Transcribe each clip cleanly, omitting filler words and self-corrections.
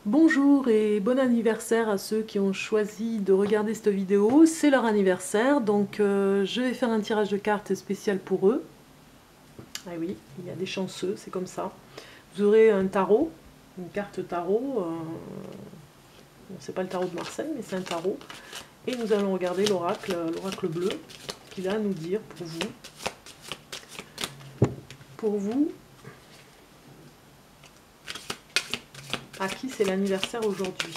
Bonjour et bon anniversaire à ceux qui ont choisi de regarder cette vidéo. C'est leur anniversaire, donc je vais faire un tirage de cartes spécial pour eux. Ah oui, il y a des chanceux, c'est comme ça. Vous aurez un tarot, une carte tarot. Bon, c'est pas le tarot de Marseille, mais c'est un tarot. Et nous allons regarder l'oracle bleu, qu'il a à nous dire pour vous. Pour vous, à qui c'est l'anniversaire aujourd'hui.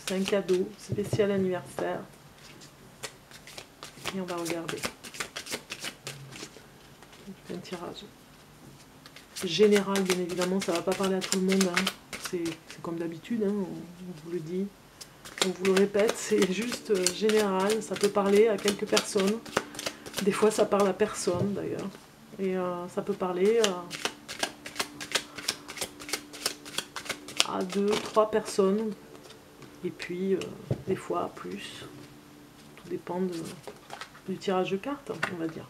C'est un cadeau spécial anniversaire. Et on va regarder. Un tirage général, bien évidemment, ça ne va pas parler à tout le monde. Hein. C'est comme d'habitude, hein, on vous le dit. On vous le répète, c'est juste général. Ça peut parler à quelques personnes. Des fois, ça parle à personne, d'ailleurs. Et ça peut parler à 2, 3 personnes. Et puis, des fois, plus. Tout dépend du tirage de cartes, on va dire.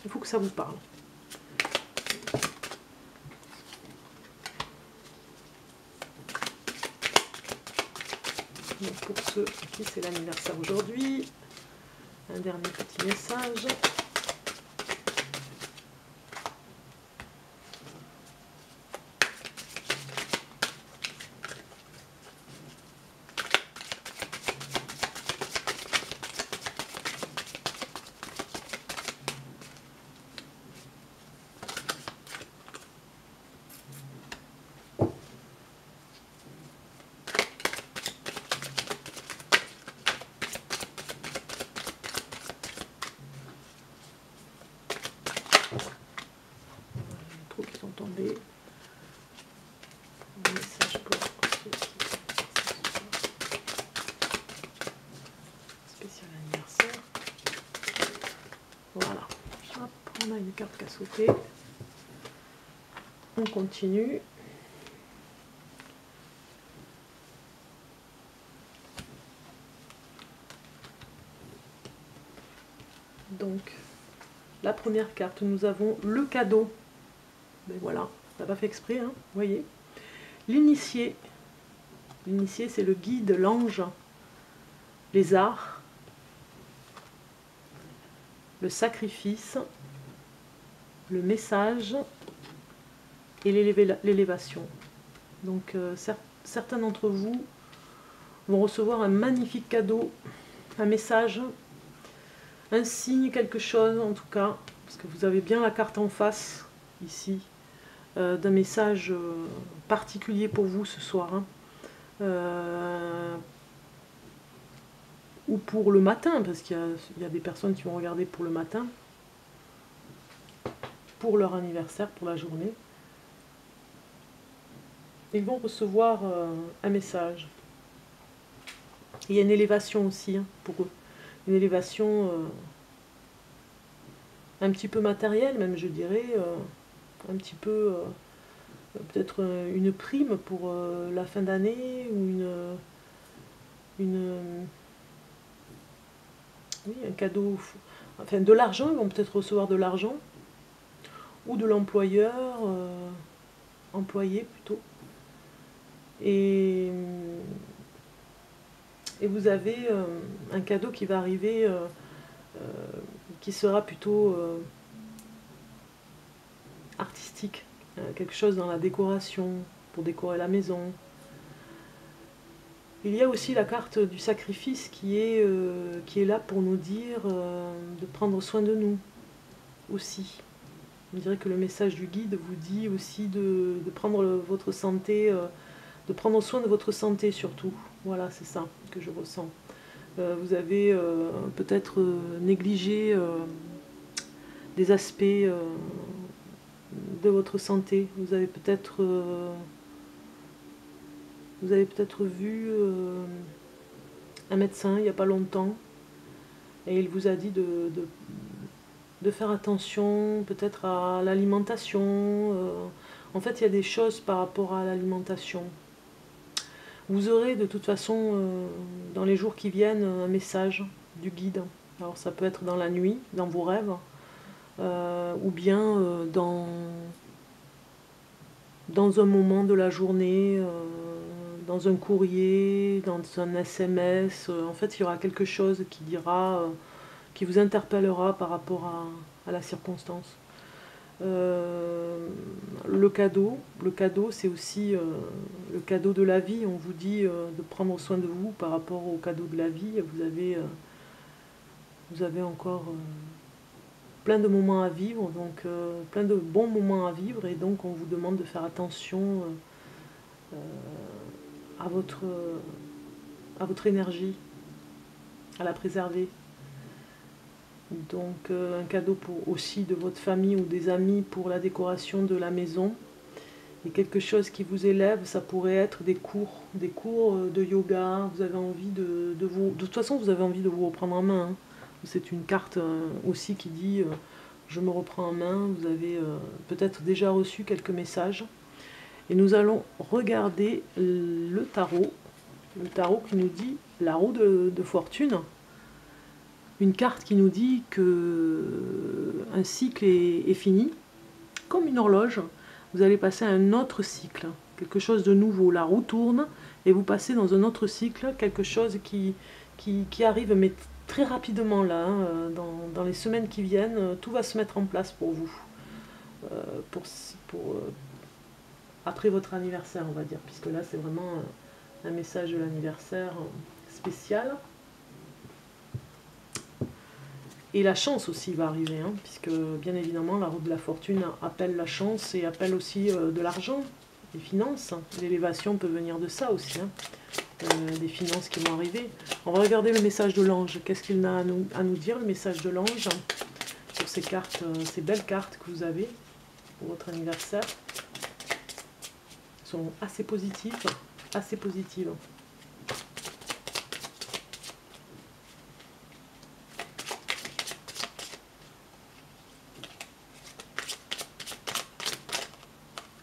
Il faut que ça vous parle. Donc pour ceux à qui c'est l'anniversaire aujourd'hui, un dernier petit message. Qui sont tombés. Un message pour ceux qui spécial anniversaire. Voilà. Hop, on a une carte qui a sauté. On continue. Donc, la première carte, nous avons le cadeau. Ben voilà, ça n'a pas fait exprès, hein, vous voyez. L'initié. L'initié, c'est le guide, l'ange, les arts, le sacrifice, le message et l'élévation. Donc, certains d'entre vous vont recevoir un magnifique cadeau, un message, un signe, quelque chose en tout cas, parce que vous avez bien la carte en face, ici, d'un message particulier pour vous ce soir. Hein. Ou pour le matin, parce qu'il y a des personnes qui vont regarder pour le matin, pour leur anniversaire, pour la journée. Ils vont recevoir un message. Il y a une élévation aussi hein, pour eux. Une élévation un petit peu matérielle, même je dirais, un petit peu peut-être une prime pour la fin d'année ou oui, un cadeau, enfin de l'argent, ils vont peut-être recevoir de l'argent ou de l'employeur, employé plutôt. Et vous avez un cadeau qui va arriver qui sera plutôt artistique, quelque chose dans la décoration, pour décorer la maison. Il y a aussi la carte du sacrifice qui est là pour nous dire de prendre soin de nous aussi. On dirait que le message du guide vous dit aussi de prendre votre santé, de prendre soin de votre santé surtout. Voilà, c'est ça que je ressens. Vous avez peut-être négligé des aspects de votre santé. Vous avez peut-être vu un médecin il n'y a pas longtemps et il vous a dit de faire attention peut-être à l'alimentation. En fait, il y a des choses par rapport à l'alimentation. Vous aurez de toute façon, dans les jours qui viennent, un message du guide. Alors ça peut être dans la nuit, dans vos rêves, ou bien dans dans un moment de la journée, dans un courrier, dans un SMS. En fait, il y aura quelque chose qui dira, qui vous interpellera par rapport à la circonstance. Le cadeau c'est aussi le cadeau de la vie. On vous dit de prendre soin de vous par rapport au cadeau de la vie. Vous avez encore plein de moments à vivre, donc plein de bons moments à vivre, et donc on vous demande de faire attention à votre énergie, à la préserver. Donc un cadeau aussi de votre famille ou des amis pour la décoration de la maison. Et quelque chose qui vous élève, ça pourrait être des cours de yoga. Vous avez envie de vous... De toute façon, vous avez envie de vous reprendre en main, hein. C'est une carte aussi qui dit je me reprends en main. Vous avez peut-être déjà reçu quelques messages. Et nous allons regarder le tarot qui nous dit la roue de fortune. Une carte qui nous dit que un cycle est fini, comme une horloge. Vous allez passer à un autre cycle, quelque chose de nouveau. La roue tourne et vous passez dans un autre cycle, quelque chose qui arrive, mais très rapidement là, hein, dans les semaines qui viennent, tout va se mettre en place pour vous. Après votre anniversaire, on va dire, puisque là c'est vraiment un message de l'anniversaire spécial. Et la chance aussi va arriver, hein, puisque bien évidemment la roue de la fortune appelle la chance et appelle aussi de l'argent, des finances. L'élévation peut venir de ça aussi, hein, des finances qui vont arriver. On va regarder le message de l'ange. Qu'est-ce qu'il a à nous dire, le message de l'ange, sur ces cartes, ces belles cartes que vous avez pour votre anniversaire. Elles sont assez positives, assez positives.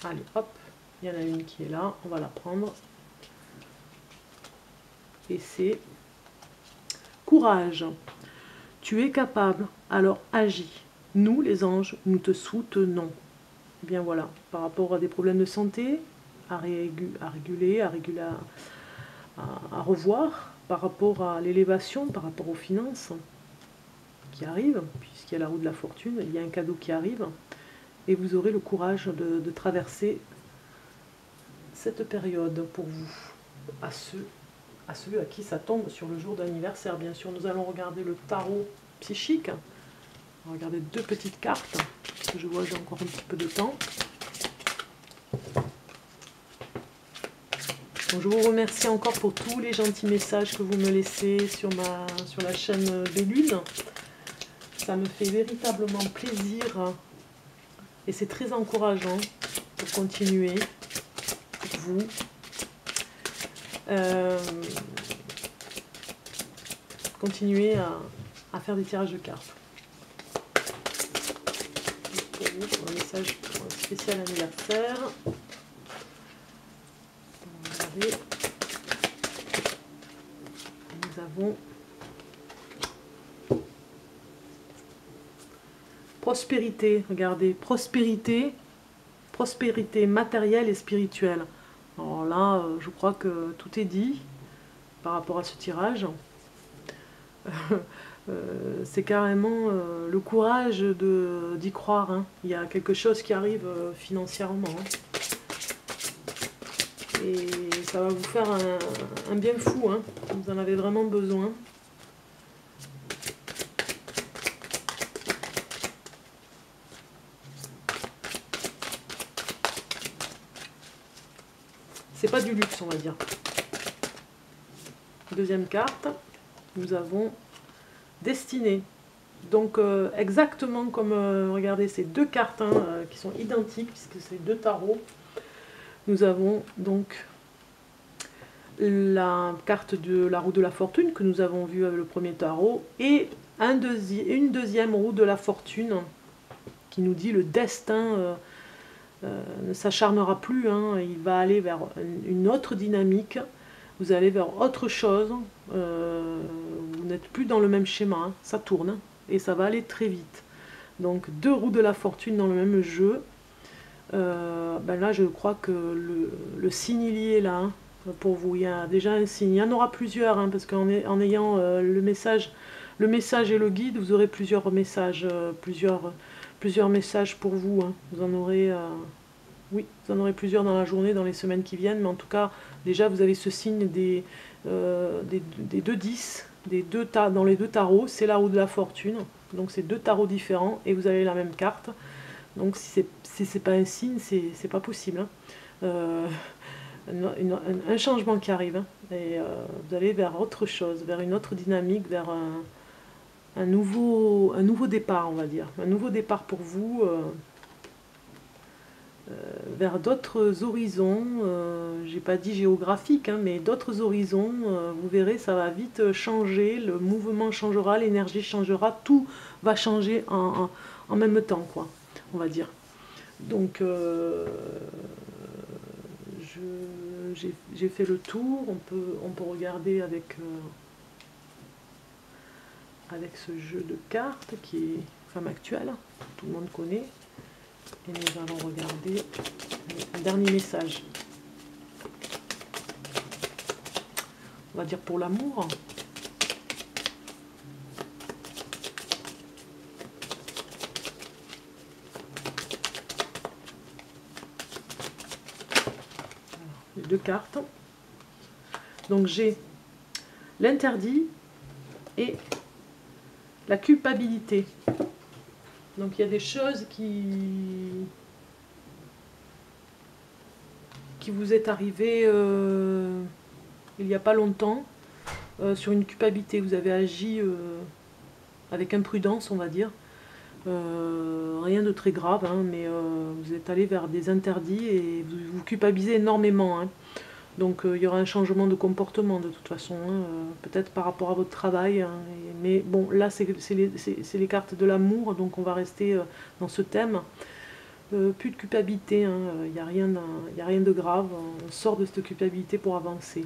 Allez, hop, il y en a une qui est là, on va la prendre. Et c'est courage. Tu es capable, alors agis. Nous, les anges, nous te soutenons. Et bien voilà, par rapport à des problèmes de santé, à réguler, à revoir, par rapport à l'élévation, par rapport aux finances qui arrivent, puisqu'il y a la roue de la fortune, il y a un cadeau qui arrive. Et vous aurez le courage de traverser cette période pour vous, à ceux à qui ça tombe sur le jour d'anniversaire. Bien sûr, nous allons regarder le tarot psychique. On va regarder deux petites cartes, parce que je vois j'ai encore un petit peu de temps. Donc, je vous remercie encore pour tous les gentils messages que vous me laissez sur la chaîne des Lunes. Ça me fait véritablement plaisir. Et c'est très encourageant pour continuer, pour vous. Continuer à faire des tirages de cartes. Pour vous, pour un message spécial anniversaire. Regardez. Nous avons prospérité, regardez, prospérité matérielle et spirituelle. Alors là, je crois que tout est dit par rapport à ce tirage. C'est carrément le courage d'y croire, hein. Il y a quelque chose qui arrive financièrement, hein. Et ça va vous faire un bien fou, hein. Vous en avez vraiment besoin. C'est pas du luxe, on va dire. Deuxième carte, nous avons Destinée. Donc exactement comme, regardez, ces deux cartes, hein, qui sont identiques, puisque c'est deux tarots. Nous avons donc la carte de la roue de la fortune, que nous avons vue avec le premier tarot, et une deuxième roue de la fortune, qui nous dit le destin ne s'acharnera plus, hein, il va aller vers une autre dynamique, vous allez vers autre chose, vous n'êtes plus dans le même schéma, hein, ça tourne, hein, et ça va aller très vite. Donc deux roues de la fortune dans le même jeu, Ben là je crois que le signe il y est là, hein, pour vous. Il y a déjà un signe, il y en aura plusieurs, hein, parce qu'en ayant le message et le guide, vous aurez plusieurs messages, plusieurs messages pour vous, hein. Vous en aurez, oui, vous en aurez plusieurs dans la journée, dans les semaines qui viennent, mais en tout cas, déjà vous avez ce signe des 2-10, dans les deux tarots, c'est la roue de la fortune, donc c'est deux tarots différents, et vous avez la même carte. Donc si c'est pas un signe, c'est pas possible, hein. Un changement qui arrive, hein, et vous allez vers autre chose, vers une autre dynamique, vers un nouveau départ, on va dire. Un nouveau départ pour vous, vers d'autres horizons, j'ai pas dit géographiques, hein, mais d'autres horizons. Vous verrez, ça va vite changer, le mouvement changera, l'énergie changera, tout va changer en même temps, quoi, on va dire. Donc j'ai fait le tour. On peut regarder avec ce jeu de cartes qui est Femme Actuelle, tout le monde connaît. Et nous allons regarder un dernier message. On va dire pour l'amour. Les deux cartes. Donc j'ai l'interdit et la culpabilité. Donc il y a des choses qui vous est arrivées il n'y a pas longtemps, sur une culpabilité. Vous avez agi avec imprudence, on va dire. Rien de très grave, hein, mais vous êtes allé vers des interdits et vous vous culpabilisez énormément, hein. Donc il y aura un changement de comportement de toute façon, hein, peut-être par rapport à votre travail, hein, mais bon, là c'est les cartes de l'amour, donc on va rester dans ce thème. Plus de culpabilité, hein, il n'y a rien de grave, on sort de cette culpabilité pour avancer.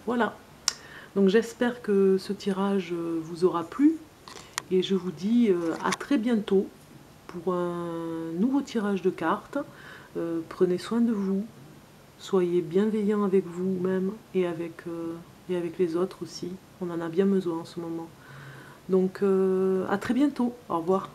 Voilà, donc j'espère que ce tirage vous aura plu, et je vous dis à très bientôt pour un nouveau tirage de cartes. Prenez soin de vous. Soyez bienveillants avec vous-même et avec les autres aussi. On en a bien besoin en ce moment. Donc à très bientôt. Au revoir.